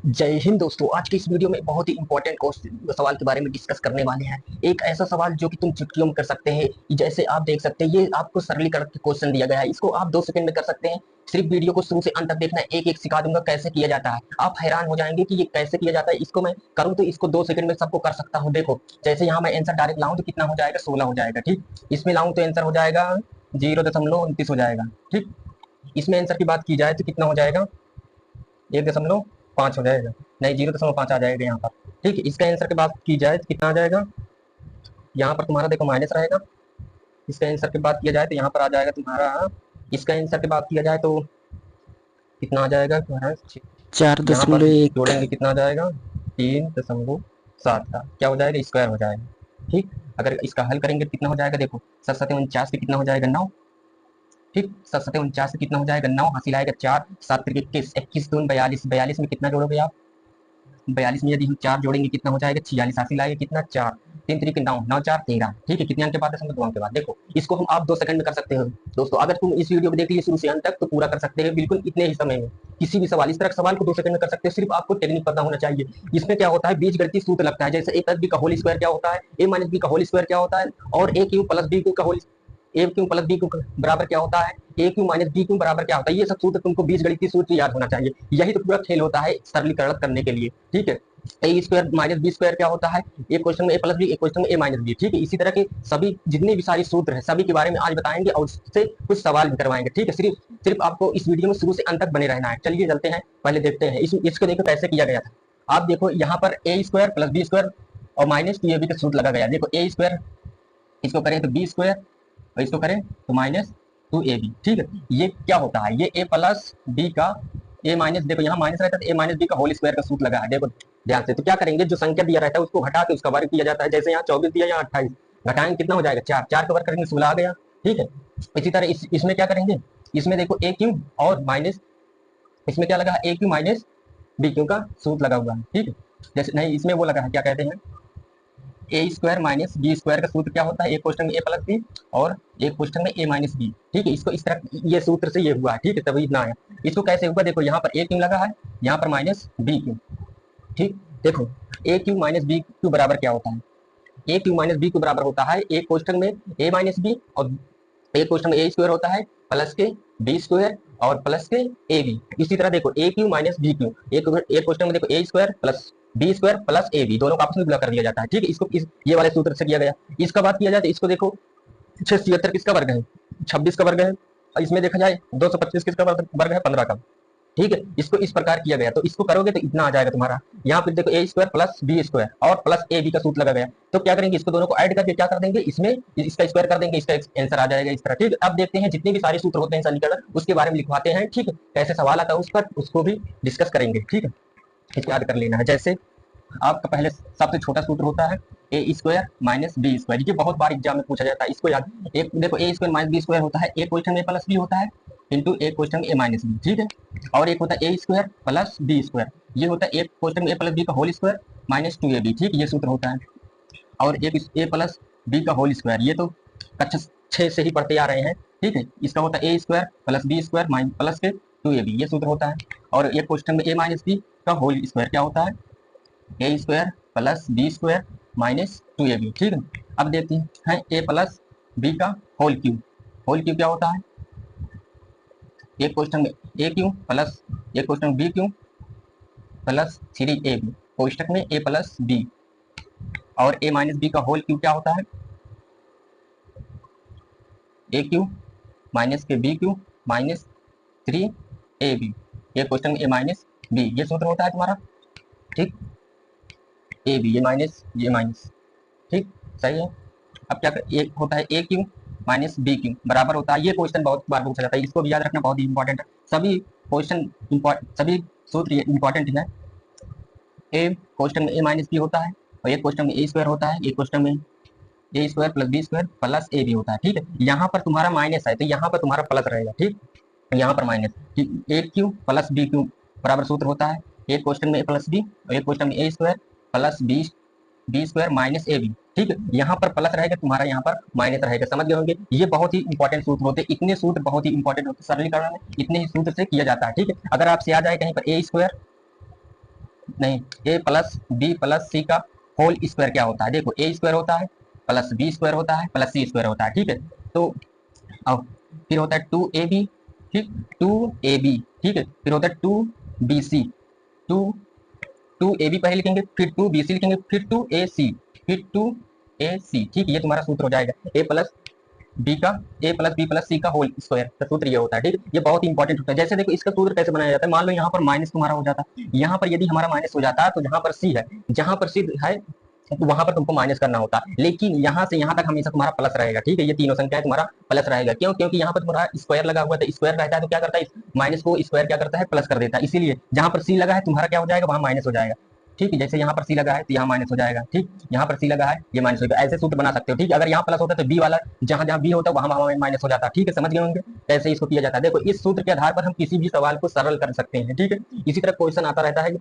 जय हिंद दोस्तों। आज की इस वीडियो में बहुत ही इंपॉर्टेंट सवाल के बारे में डिस्कस करने वाले हैं। एक ऐसा सवाल जो कि तुम चुटकियों में कर सकते हैं। जैसे आप देख सकते हैं, ये आपको सरलीकरण के क्वेश्चन दिया गया है, इसको आप 2 सेकंड में कर सकते हैं। सिर्फ वीडियो को शुरू से अंत तक देखना है, एक एक सिखा दूंगा कैसे किया जाता है। आप हैरान हो जाएंगे कि ये कैसे किया जाता है। इसको मैं करूँ तो इसको 2 सेकंड में सबको कर सकता हूँ। देखो, जैसे यहाँ मैं आंसर डायरेक्ट लाऊं तो कितना हो जाएगा, 16 हो जाएगा। ठीक, इसमें लाऊं तो आंसर हो जाएगा 0.29 हो जाएगा। ठीक, इसमें आंसर की बात की जाए तो कितना हो जाएगा, 1.5 हो जाएगा। नहीं, 0.5 आ जाएगा यहाँ पर। ठीक है, इसका आंसर की बात की जाए तो कितना आ जाएगा, यहाँ पर तुम्हारा देखो माइनस रहेगा। इसका आंसर की बात किया जाए तो यहाँ पर आ जाएगा तुम्हारा, इसका आंसर की बात किया जाए तो कितना आ जाएगा तुम्हारा, चार यहाँ पर दशमलव एक जोड़ेंगे कितना आ जाएगा, 3.7 का क्या हो जाएगा, स्क्वायर हो जाएगा। ठीक, अगर इसका हल करेंगे तो कितना हो जाएगा, देखो 7 7 49 कितना हो जाएगा, 9। ठीक, 7 7 49 कितना हो जाएगा, 9 हासिल आएगा 4, 7 21, 21 दून 42, 42 में कितना जोड़ोगे आप, 42 में यदि हम 4 जोड़ेंगे कितना हो जाएगा, 46 हासिल आएगा कितना, 4, 3 3 9, 9 4 13। ठीक है, कितने अंक के बाद है, समझ 2 अंक के बाद। देखो, इसको हम आप 2 सेकंड में कर सकते हो। दोस्तों, अगर तुम इस वीडियो को देख लिए शुरू से अंत तक तो पूरा कर सकते हैं बिल्कुल इतने ही समय में। किसी भी सवाल, इस तरह सवाल को 2 सेकंड में कर सकते हो। सिर्फ आपको टेक्निक पता होना चाहिए। इसमें क्या होता है, बीज गणितीय सूत्र लगता है। जैसे ए प्लस बी का होल स्क्वायर क्या होता है, ए माइनस बी का होल स्क्वायर क्या होता है, और ए क्यू प्लस बी क्यू का होल, ए क्यू प्लस बी क्यू बराबर क्या होता है, ए क्यू माइनस बी क्यू बराबर क्या होता है। ये सब सूत्र तुमको बीज गणितीय सूत्र याद होना चाहिए। यही तो पूरा खेल होता है सरलीकरण करने के लिए। ठीक है, a square minus B square क्या होता है, एक क्वेश्चन में ए प्लस बी, एक क्वेश्चन में ए माइनस बी। ठीक है, इसी तरह के सभी जितने भी सारे सूत्र हैं सभी के बारे में आज बताएंगे और उससे कुछ सवाल भी करवाएंगे। ठीक है, सिर्फ सिर्फ आपको इस वीडियो में शुरू से अंत तक बने रहना है। चलिए चलते हैं, पहले देखते हैं इसको देखो कैसे किया गया था। आप देखो यहाँ पर ए स्क्वायर प्लस बी स्क्वायर और माइनस टू ए बी का सूत्र लगा गया। देखो ए स्क्वायर, इसको करें तो बी स्क्वायर, और इसको करें तो -2ab। ठीक है, ये क्या होता है, ये a प्लस बी का a माइनस, देखो यहाँ माइनस रहता है, a माइनस बी का होल स्क्वायर का सूत्र लगा है। देखो ध्यान से, तो क्या करेंगे, जो संख्या दिया रहता है उसको घटा के उसका वर्ग किया जाता है। जैसे यहाँ 24 दिया, यहाँ 28, घटाएंगे कितना हो जाएगा, 4, 4 का वर्ग करेंगे 16 आ गया। ठीक है, इसी तरह इसमें क्या करेंगे, इसमें देखो ए क्यू और माइनस, इसमें क्या लगा है, ए क्यू माइनस बी क्यू का सूत्र लगा हुआ है। ठीक है, जैसे नहीं, इसमें वो लगा है, क्या कहते हैं, ए स्क्वायर माइनस बी स्क्वायर का सूत्र क्या होता है, एक क्वेश्चन में ए प्लस बी और एक क्वेश्चन में ए माइनस बी। ठीक है, इसको इस तरह ये सूत्र से ये हुआ है। ठीक है, तभी इतना आया। इसको कैसे हुआ, देखो यहाँ पर ए क्यू लगा है, यहाँ पर माइनस बी क्यू। ठीक, देखो ए क्यू माइनस बी क्यू बराबर क्या होता है, ए क्यू माइनस बी क्यू बराबर होता है एक क्वेश्चन में ए माइनस बी और एक क्वेश्चन में ए स्क्वायर होता है प्लस के बी स्क्वायर और प्लस के ए बी। इसी तरह देखो ए क्यू माइनस बी क्यू, एक क्वेश्चन में देखो a square plus b square plus a b, दोनों का आपस में गुणा कर दिया जाता है। ठीक है, इसको ये वाले सूत्र से किया गया। इसका बात किया जाए तो इसको देखो, 676 किसका वर्ग है, 26 का वर्ग है, और इसमें देखा जाए 225 किसका वर्ग है, 15 का। ठीक है, इसको इस प्रकार किया गया, तो इसको करोगे तो इतना आ जाएगा तुम्हारा। यहाँ पे देखो a square plus b square और प्लस ए बी का सूत्र लगा गया। तो क्या करेंगे, इसको दोनों को ऐड करके क्या कर देंगे, इसमें इसका स्क्वायर कर देंगे, इसका आंसर आ जाएगा इस तरह। ठीक है, अब देखते हैं जितने भी सारे सूत्र होते हैं सरलीकरण उसके बारे में लिखवाते हैं। ठीक है, कैसे सवाल आता है उसका, उसको भी डिस्कस करेंगे। ठीक है, इसको याद कर लेना है। जैसे आपका पहले सबसे छोटा सूत्र होता है a square minus B square, ये बहुत बार एग्जाम में पूछा जाता है, इसको याद। एक देखो a square minus B square होता है, एक क्वेश्चन में प्लस बी होता है इंटू एक क्वेश्चन में ए माइनस बी। ठीक है, और एक होता है a square plus b square, ये होता है एक क्वेश्चन में ए प्लस बी का होल स्क्वायर माइनस 2ab। ठीक, ये सूत्र होता है। और एक ए प्लस बी का होल स्क्वायर, ये तो कक्षा 6 से ही पढ़ते आ रहे हैं। ठीक है, इसका होता है a square plus b square minus plus के 2ab, ये सूत्र होता है। और एक क्वेश्चन में ए माइनस बी का होल स्क्वायर क्या होता है, a square plus b square minus 2ab। ठीक है, अब देखते हैं ए प्लस बी का होल क्यूब, होल क्यूब क्या होता है, एक क्वेश्चन में ए क्यू प्लस एक question b cube plus 3ab, कोष्टक में ए प्लस बी, और ए माइनस बी का होल क्यूब क्या होता है, ए क्यू माइनस के बी क्यू माइनस 3ab, ये क्वेश्चन में ए माइनस बी, ये सूत्र होता है तुम्हारा। ठीक, ए बी, ये माइनस। ठीक, सही है। अब क्या एक होता है ए क्यू माइनस बी क्यू बराबर होता है, ये क्वेश्चन बहुत बार पूछा जाता है, इसको भी याद रखना बहुत ही इंपॉर्टेंट है। सभी क्वेश्चन सभी सूत्र इंपॉर्टेंट है। ए क्वेश्चन में ए माइनस बी होता है, और एक क्वेश्चन में ए स्क्वायर होता है, एक क्वेश्चन में a square plus b square plus a b होता है। ठीक है, यहाँ पर तुम्हारा माइनस है तो यहाँ पर तुम्हारा प्लस रहेगा। ठीक, यहाँ पर माइनस, ए क्यू प्लस बी क्यू बराबर सूत्र होता है एक क्वेश्चन में ए प्लस बी और एक क्वेश्चन में a square plus b square minus a b. ठीक है, यहाँ पर प्लस रहेगा तुम्हारा, यहाँ पर माइनस रहेगा, समझ गए होंगे। ये बहुत ही इंपॉर्टेंट सूत्र होते हैं, इतने सूत्र बहुत ही इंपॉर्टेंट होते हैं सरलीकरण में, इतने ही सूत्र से किया जाता है। ठीक है, अगर आपसे आ जाए कहीं पर ए स्क्वायर नहीं, ए प्लस बी प्लस सी का होल स्क्वायर क्या होता है? देखो ए स्क्वायर होता है प्लस बी स्क्वायर होता है प्लस सी स्क्वायर होता है, ठीक है। तो अब फिर होता है 2ab, ठीक, 2ab, ठीक है, फिर होता है 2bc, टू 2ab पहले लिखेंगे, फिर 2bc लिखेंगे, फिर 2ac, फिर 2ac, ठीक, ये तुम्हारा सूत्र हो जाएगा ए प्लस बी प्लस सी का होल स्क्वायर का सूत्र ये होता है, ठीक। ये बहुत ही इंपॉर्टेंट होता है। जैसे देखो इसका सूत्र कैसे बनाया जाता है, मान लो यहाँ पर माइनस तुम्हारा हो जाता, यहाँ पर यदि हमारा माइनस हो जाता तो जहाँ पर सी है, जहाँ पर सी है तो वहां पर तुमको माइनस करना होता, लेकिन यहाँ से यहाँ तक हमेशा तुम्हारा प्लस रहेगा, ठीक है। ये तीनों संख्या तुम्हारा प्लस रहेगा, क्यों? क्योंकि यहाँ पर तुम्हारा स्क्वायर लगा हुआ है, स्क्वायर रहता है तो क्या करता है, माइनस को स्क्वायर क्या करता है, प्लस कर देता है। इसीलिए जहां पर सी लगा है तुम्हारा क्या हो जाएगा, वहां माइनस हो जाएगा, ठीक है। जैसे यहाँ पर सी लगा है तो यहाँ माइनस हो जाएगा, ठीक, यहाँ पर सी लगा है ये माइनस हो जाएगा। ऐसे सूत्र बना सकते हो, ठीक है। अगर यहाँ प्लस होता है तो बी वाला जहां जहां बी होता है वहां माइनस हो जाता है, ठीक है। समझ गए होंगे कैसे इसको किया जाता है। देखो इस सूत्र के आधार पर हम किसी भी सवाल को सरल कर सकते हैं, ठीक है। इसी तरह क्वेश्चन आता रहता है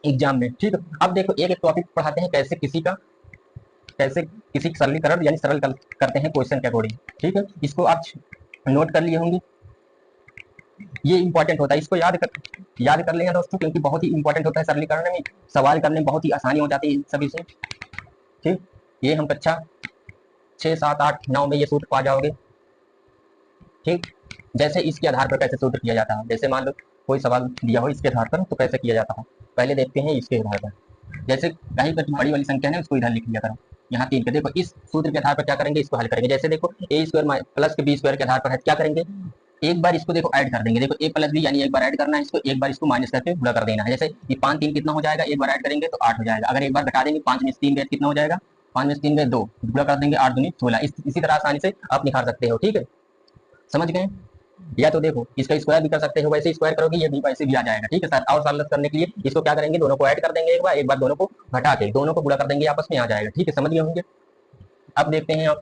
एग्जाम में, ठीक है। अब देखो एक एक टॉपिक पढ़ाते हैं कैसे किसी सरलीकरण यानी सरल करते हैं क्वेश्चन के अकॉर्डिंग, ठीक है। इसको आप नोट कर लिए होंगे, ये इंपॉर्टेंट होता है, इसको याद कर लेंगे दोस्तों, क्योंकि बहुत ही इंपॉर्टेंट होता है। सरलीकरण में सवाल करने में बहुत ही आसानी हो जाती है सभी से, ठीक। ये हम कक्षा 6, 7, 8, 9 में ये सूत्र पा जाओगे, ठीक। जैसे इसके आधार पर कैसे सूत्र किया जाता है, जैसे मान लो कोई सवाल दिया हो इसके आधार पर तो कैसे किया जाता है, पहले देखते हैं इसके आधार पर। जैसे कहीं पर बड़ी वाली संख्या है उसको इधर लिख लिया करो, यहाँ 3 के। देखो इस सूत्र के आधार पर क्या करेंगे, इसको हल करेंगे। जैसे देखो ए स्क्वायर प्लस के बी स्क्वायर के आधार पर है, क्या करेंगे, एक बार इसको देखो ऐड कर देंगे। देखो ए प्लस बी यानी एक बार ऐड करना है इसको, एक बार इसको माइनस करके गुणा कर देना है। जैसे ये 5 3 कितना हो जाएगा, एक बार ऐड करेंगे तो 8 हो जाएगा। अगर एक बार घटा देंगे 5 में 3 गए कितना हो जाएगा, 5 में 3 गए 2, गुणा कर देंगे 8 दूनी 16। इसी तरह आसानी से आप निकाल सकते हो, ठीक है। समझ गए? या तो देखो इसका स्क्वायर भी कर सकते हो, वैसे स्क्वायर करोगे ये भी वैसे भी आ जाएगा, ठीक है सर। और सरल करने के लिए इसको क्या करेंगे, दोनों को ऐड कर देंगे एक बार दोनों को घटा के दोनों को गुणा कर देंगे, आपस में आ जाएगा, ठीक है। समझ गए होंगे। अब देखते हैं आप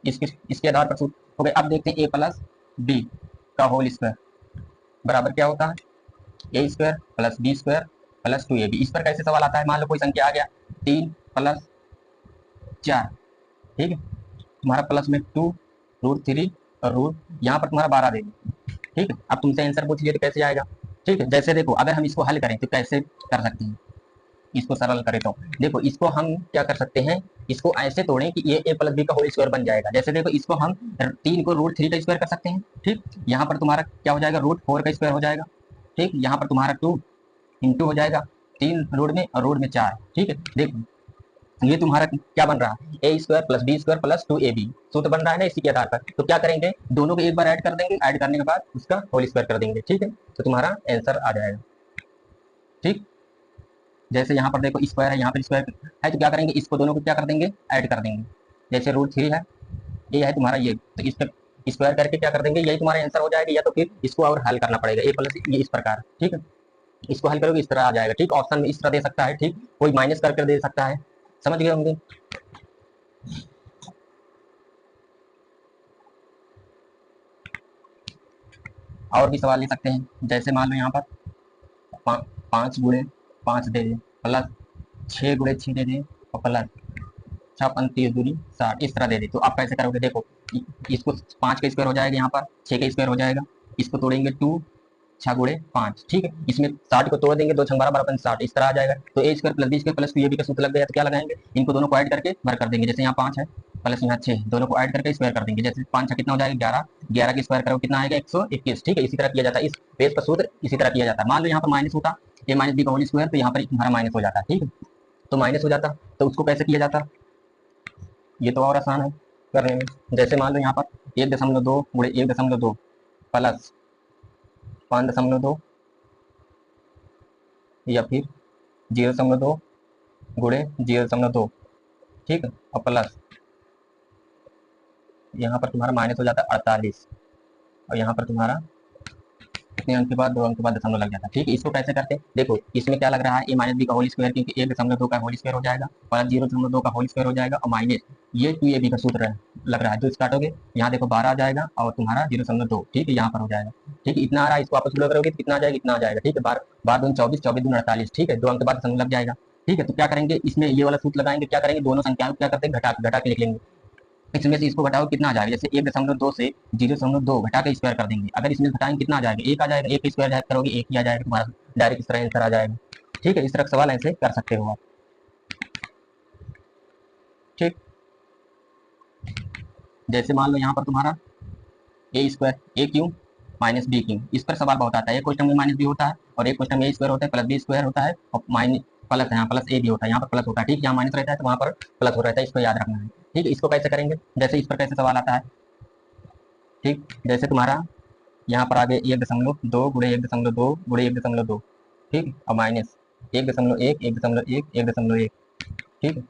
इसके आधार पर हो गए। अब देखते हैं ए प्लस बी का होल स्क्वायर बराबर क्या होता है, a square plus b square plus 2ab। इस पर कैसे सवाल आता है, मान लो कोई संख्या आ गया 3 प्लस 4, ठीक है, तुम्हारा प्लस में 2 √3 और रूट यहाँ पर तुम्हारा 12 देंगे, ठीक है। अब तुमसे आंसर पूछ लिया तो कैसे आएगा, ठीक है। जैसे देखो अगर हम इसको हल करें तो कैसे कर सकते हैं, इसको सरल करें तो देखो इसको हम क्या कर सकते हैं, इसको ऐसे तोड़ें कि ये ए प्लस बी का होल स्क्वायर बन जाएगा। जैसे देखो इसको हम 3 को √3 का स्क्वायर कर सकते हैं, ठीक। यहाँ पर तुम्हारा क्या हो जाएगा, √4 का स्क्वायर हो जाएगा, ठीक। यहाँ पर तुम्हारा 2 इंटू हो जाएगा 3 रोड में और रोड में 4, ठीक है। देखो ये तुम्हारा क्या बन रहा है, a square plus b square plus 2ab सूत्र बन रहा है ना इसी के आधार पर। तो क्या करेंगे, दोनों को एक बार ऐड कर देंगे, ऐड करने के बाद उसका होल स्क्वायर कर देंगे, ठीक है। तो तुम्हारा आंसर आ जाएगा, ठीक। जैसे यहाँ पर देखो स्क्वायर है, यहाँ पर स्क्वायर है, तो क्या करेंगे, इसको दोनों को क्या कर देंगे, ऐड कर देंगे। जैसे √3 है, ये है तुम्हारा ये, तो इस पर स्क्वायर करके क्या कर देंगे, यही तुम्हारा आंसर हो जाएगा। या तो फिर इसको और हल करना पड़ेगा, ए प्लस ये इस प्रकार, ठीक है। इसको हल करोगे इस तरह आ जाएगा, ठीक। ऑप्शन में इस तरह दे सकता है, ठीक, कोई माइनस करके दे सकता है। समझ गए होंगे। और भी सवाल ले सकते हैं, जैसे मान लो यहाँ पर 5 गुणे 5 दे दे प्लस 6 गुणे 6 दे दे और प्लस 6 5 30 दूनी 60, इस तरह दे दे। तो आप कैसे करोगे, देखो इसको 5 का स्क्वायर हो जाएगा, यहाँ पर 6 का स्क्वायर हो जाएगा, इसको तोड़ेंगे 2 6 गुणे 5, ठीक है। इसमें 60 को तोड़ देंगे, 2 6 12 60, इस तरह आ जाएगा। तो a square plus b square plus 2ab का सूत्र लग गया, तो क्या लगाएंगे, इनको दोनों को ऐड करके भर कर देंगे। जैसे यहाँ 5 है प्लस यहाँ 6, दोनों को ऐड करके स्क्वायर कर देंगे। जैसे 5 कितना हो जाएगा 11, 11 का स्क्वायर करो कितना आएगा 121, ठीक है। इसी तरह किया जाता है, इस बेस का सूत्र इसी तरह किया जाता है। मान लो यहाँ पर माइनस होता ए माइनस बी का होल स्क्वायर, तो यहाँ पर तुम्हारा माइनस हो जाता है, ठीक है। तो माइनस हो जाता तो उसको कैसे किया जाता, ये तो और आसान है करने में। जैसे मान लो यहाँ पर 1.2 गुणे 1.2 प्लस 5.2 या फिर 0.2 गुणे 0.2, ठीक है, और प्लस यहाँ पर तुम्हारा माइनस हो जाता है 48, और यहाँ पर तुम्हारा कितने अंक के बाद 2 अंक के बाद दशमलव लग जाता है, ठीक है। इसको कैसे करते हैं, देखो इसमें क्या लग रहा है, ए माइनस बी का होल स्क्वायर, क्योंकि 1.2 का होल स्क्वायर हो जाएगा और 0.2 का होल स्क्वायर हो जाएगा, और माइनस ये 2ab का सूत्र लग रहा है। तो काटोगे यहाँ देखो 12 आ जाएगा और तुम्हारा 0.2, ठीक है, यहाँ पर हो जाएगा, ठीक है। इतना आ रहा है, इसको आपस में करोगे कितना आ जाएगा, इतना आ जाएगा, ठीक है। 12 दूनी 24, 24 दूनी 48, ठीक है, 2 अंक के बाद दशमलव लग जाएगा, ठीक है। तो क्या करेंगे, इसमें ये वाला सूत्र लगाएंगे, क्या करेंगे, दोनों संख्याओं को क्या करते हैं, घटा के लिख लेंगे। इसमें से इसको घटाओ कितना आ जाएगा, जैसे 1.2 से 0.2 घटा के स्क्वायर कर देंगे। अगर इसमें घटाएंगे कितना आ जाएगा, 1 आ जाएगा, 1 का स्क्वायर करोगे 1 ही आ जाएगा, तुम्हारा डायरेक्ट इस तरह आंसर आ जाएगा। ठीक है, इस तरह का सवाल ऐसे कर सकते हो आप। ठीक, जैसे मान लो यहाँ पर तुम्हारा ए स्क्वायर ए क्यू माइनस बी क्यू, इस पर सवाल बहुत आता है। एक क्वेश्चन में माइनस बी होता है और एक क्वेश्चन में ए स्क्वायर होता है प्लस बी स्क्वायर होता है और माइनस प्लस यहाँ प्लस ए भी होता है, यहाँ पर प्लस होता है। ठीक, यहाँ माइनस रहता है तो वहाँ पर प्लस हो रहता है, इसको याद रखना है। ठीक है, इसको कैसे करेंगे, जैसे इस पर कैसे सवाल आता है। ठीक, जैसे तुम्हारा यहाँ पर आगे 1.2 गुणे 1.2 गुणे 1.2, ठीक, और माइनस 1.1 1.1 1.1, ठीक है।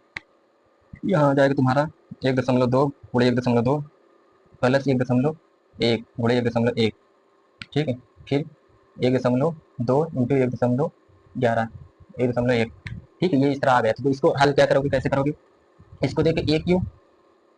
यहाँ आ जाएगा तुम्हारा 1.2 गुणे 1.2 प्लस 1.1 गुणे 1.1, ठीक है। फिर 1.2 इंटू 1.11 1.1, ठीक है। ये इस तरह आ गया, तो इसको हल क्या करोगे, कैसे करोगे। इसको देखो ए क्यू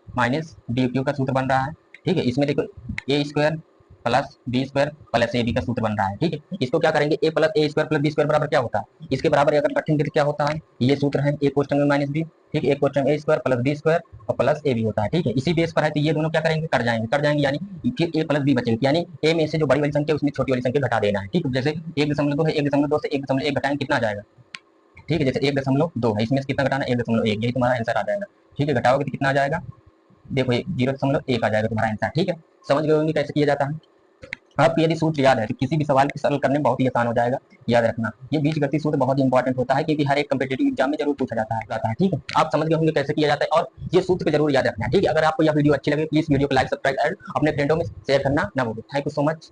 माइनस बी क्यू का सूत्र बन रहा है। ठीक है, इसमें देखो a square plus b square plus a b का सूत्र बन रहा है। ठीक है, इसको क्या करेंगे, ए प्लस ए स्क्वायर प्लस बी स्क्वायर बराबर क्या होता है, इसके बराबर अगर रखेंगे तो क्या होता है, ये सूत्र है, एक क्वेश्चन में माइनस बी, ठीक है, एक क्वेश्चन ए स्क्वायर प्लस बी स्क्वायर और प्लस ए बी होता है। ठीक है, इसी बेस पर है, तो ये दोनों क्या करेंगे, कट जाएंगे यानी फिर ए प्लस बी बचेंगे, यानी ए में से जो बड़ी वाली संख्या उसमें छोटी वाली संख्या घटा देना है। ठीक है, जैसे 1.2 है, 1.2 से 1.1 घटाएंगे कितना आ जाएगा। ठीक है, जैसे 1.2 है, इसमें से कितना घटाना, 1.1, यही तुम्हारा आंसर आ जाएगा। ठीक है, घटाओगे तो कितना आ जाएगा, देखो 0.1 आ जाएगा तुम्हारा आंसर। ठीक है, समझ गए होंगे कैसे किया जाता है। आपको यदि सूत्र याद है तो किसी भी सवाल को सरल करने में बहुत ही आसान हो जाएगा। याद रखना, ये बीजगणितीय सूत्र बहुत ही इंपॉर्टेंट होता है, क्योंकि हर एक कम्पिटेटिव एग्जाम में जरूर पूछा जाता है। ठीक है, आप समझ गए होंगे कैसे किया जाता है और ये सूत्र को जरूर याद रखना है। ठीक है, अगर आपको यह वीडियो अच्छी लगे प्लीज वीडियो को लाइक सब्सक्राइब और अपने फ्रेंडों में शेयर करना ना भूलें। Thank you so much.